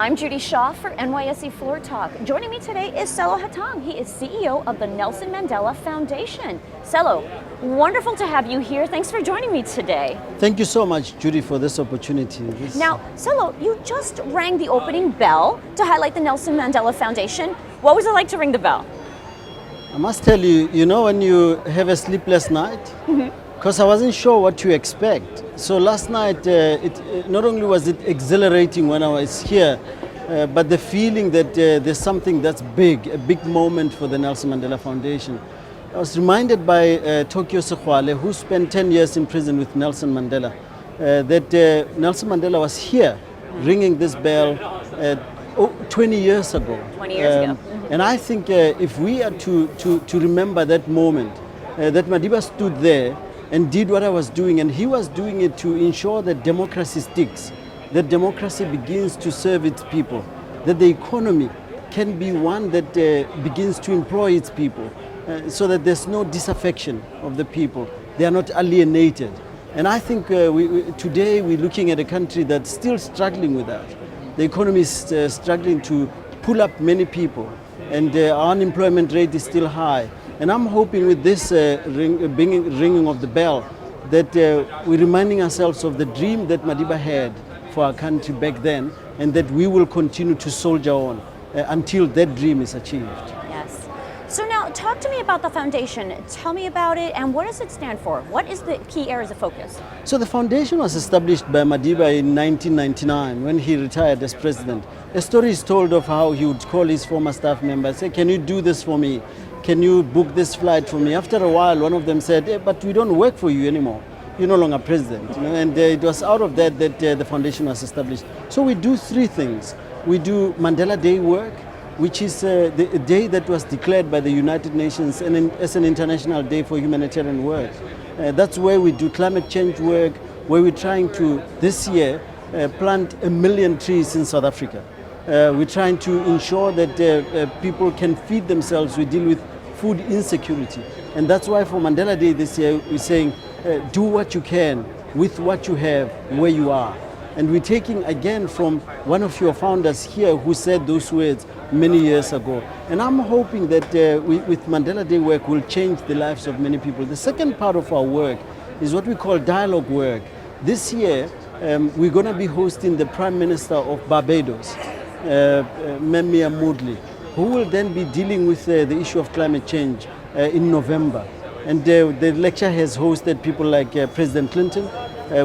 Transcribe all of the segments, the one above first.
I'm Judy Shaw for NYSE Floor Talk. Joining me today is Sello Hatang. He is CEO of the Nelson Mandela Foundation. Sello, wonderful to have you here. Thanks for joining me today. Thank you so much, Judy, for this opportunity. Now, Sello, you just rang the opening bell to highlight the Nelson Mandela Foundation. What was it like to ring the bell? I must tell you, you know when you have a sleepless night? Because I wasn't sure what to expect. So last night, not only was it exhilarating when I was here, but the feeling that there's something that's big, a big moment for the Nelson Mandela Foundation. I was reminded by Tokyo Sekhwale, who spent 10 years in prison with Nelson Mandela, that Nelson Mandela was here ringing this bell 20 years ago. 20 years ago. And I think if we are to remember that moment, that Madiba stood there and did what I was doing, and he was doing it to ensure that democracy sticks, that democracy begins to serve its people, that the economy can be one that begins to employ its people, so that there's no disaffection of the people. They are not alienated. And I think today we're looking at a country that's still struggling with that. The economy is struggling to pull up many people, and our unemployment rate is still high. And I'm hoping with this ringing of the bell that we're reminding ourselves of the dream that Madiba had for our country back then, and that we will continue to soldier on until that dream is achieved. Yes. So now talk to me about the foundation. Tell me about it, and what does it stand for? What is the key areas of focus? So the foundation was established by Madiba in 1999 when he retired as president. A story is told of how he would call his former staff members, say, "Can you do this for me? Can you book this flight for me?" After a while, one of them said, "Hey, but we don't work for you anymore. You're no longer president." You know? And it was out of that the foundation was established. So we do three things. We do Mandela Day work, which is the day that was declared by the United Nations as an international day for humanitarian work. That's where we do climate change work, where we're trying to, this year, plant 1 million trees in South Africa. We're trying to ensure that people can feed themselves. We deal with food insecurity. And that's why for Mandela Day this year, we're saying, do what you can with what you have, where you are. And we're taking again from one of your founders here who said those words many years ago. And I'm hoping that with Mandela Day work, we'll change the lives of many people. The second part of our work is what we call dialogue work. This year, we're going to be hosting the Prime Minister of Barbados, Memia Moodley, who will then be dealing with the issue of climate change in November. And the lecture has hosted people like President Clinton.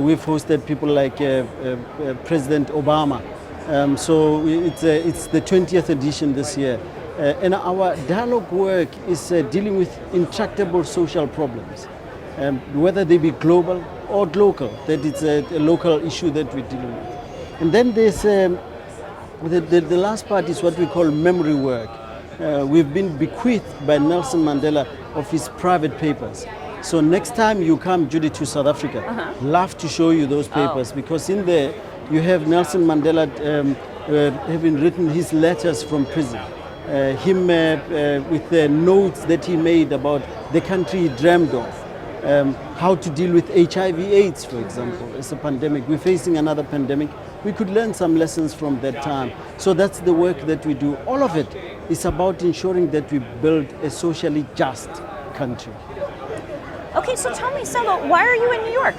We've hosted people like President Obama. So it's the 20th edition this year. And our dialogue work is dealing with intractable social problems, whether they be global or local, that it's a local issue that we're dealing with. And then there's the last part is what we call memory work. We've been bequeathed by Nelson Mandela of his private papers. So next time you come, Judy, to South Africa, love to show you those papers, because in there you have Nelson Mandela having written his letters from prison, him with the notes that he made about the country he dreamed of, how to deal with HIV/AIDS, for example, as a pandemic. We're facing another pandemic. We could learn some lessons from that time. So that's the work that we do. All of it is about ensuring that we build a socially just country. Okay, so tell me, Sello, why are you in New York?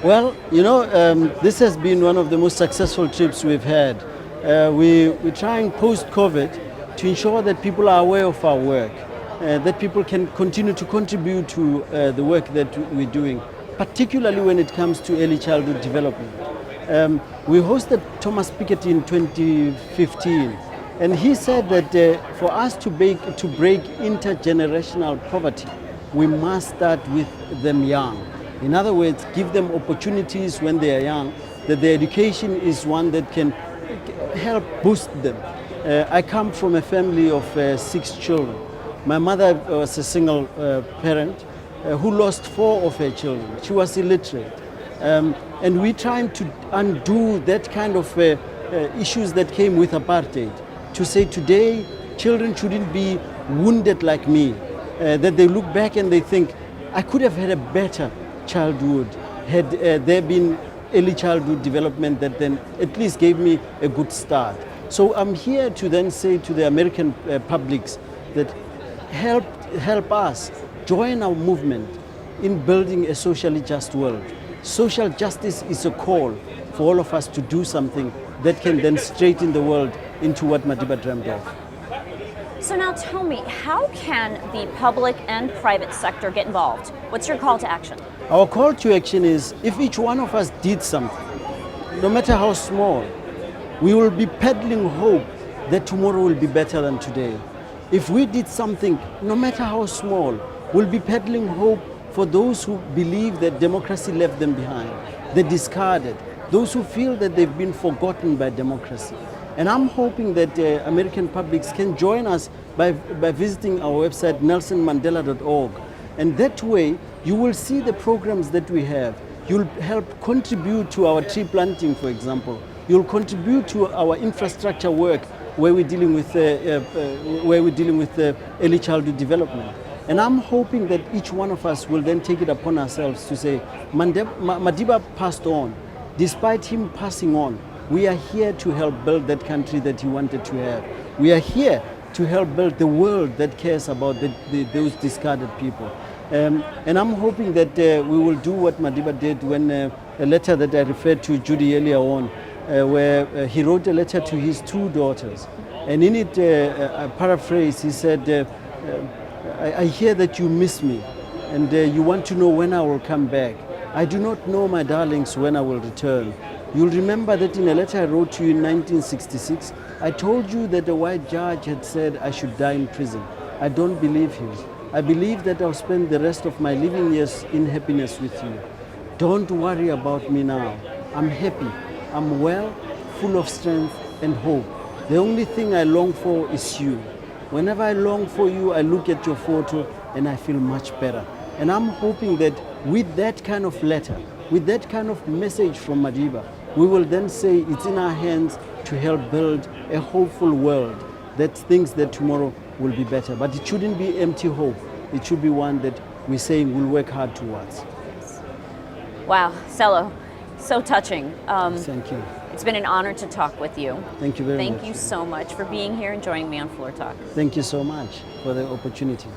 Well, you know, this has been one of the most successful trips we've had. We're trying post-COVID to ensure that people are aware of our work, that people can continue to contribute to the work that we're doing, particularly when it comes to early childhood development. We hosted Thomas Piketty in 2015, and he said that for us to break intergenerational poverty, we must start with them young. In other words, give them opportunities when they are young, that their education is one that can help boost them. I come from a family of 6 children. My mother was a single parent who lost 4 of her children. She was illiterate. And we're trying to undo that kind of issues that came with apartheid, to say today children shouldn't be wounded like me, that they look back and they think, I could have had a better childhood had there been early childhood development that then at least gave me a good start. So I'm here to then say to the American publics that help us join our movement in building a socially just world. Social justice is a call for all of us to do something that can then straighten the world into what Madiba dreamed of. So now tell me, how can the public and private sector get involved? What's your call to action? Our call to action is, if each one of us did something, no matter how small, we will be peddling hope that tomorrow will be better than today. If we did something, no matter how small, we'll be peddling hope for those who believe that democracy left them behind, they discarded, those who feel that they've been forgotten by democracy. And I'm hoping that American publics can join us by visiting our website, nelsonmandela.org. And that way, you will see the programs that we have. You'll help contribute to our tree planting, for example. You'll contribute to our infrastructure work where we're dealing with early childhood development. And I'm hoping that each one of us will then take it upon ourselves to say, Madiba passed on. Despite him passing on, we are here to help build that country that he wanted to have. We are here to help build the world that cares about those discarded people. And I'm hoping that we will do what Madiba did when a letter that I referred to Judy earlier on, where he wrote a letter to his two daughters. And in it, I paraphrase, he said, I hear that you miss me and you want to know when I will come back. I do not know, my darlings, when I will return. You'll remember that in a letter I wrote to you in 1966, I told you that a white judge had said I should die in prison. I don't believe him. I believe that I'll spend the rest of my living years in happiness with you. Don't worry about me now. I'm happy. I'm well, full of strength and hope. The only thing I long for is you. Whenever I long for you, I look at your photo and I feel much better. And I'm hoping that with that kind of letter, with that kind of message from Madiba, we will then say it's in our hands to help build a hopeful world that thinks that tomorrow will be better. But it shouldn't be empty hope. It should be one that we're saying we'll work hard towards. Wow, Sello, so touching. Thank you. It's been an honor to talk with you. Thank you very much. Thank you so much for being here and joining me on Floor Talk. Thank you so much for the opportunity.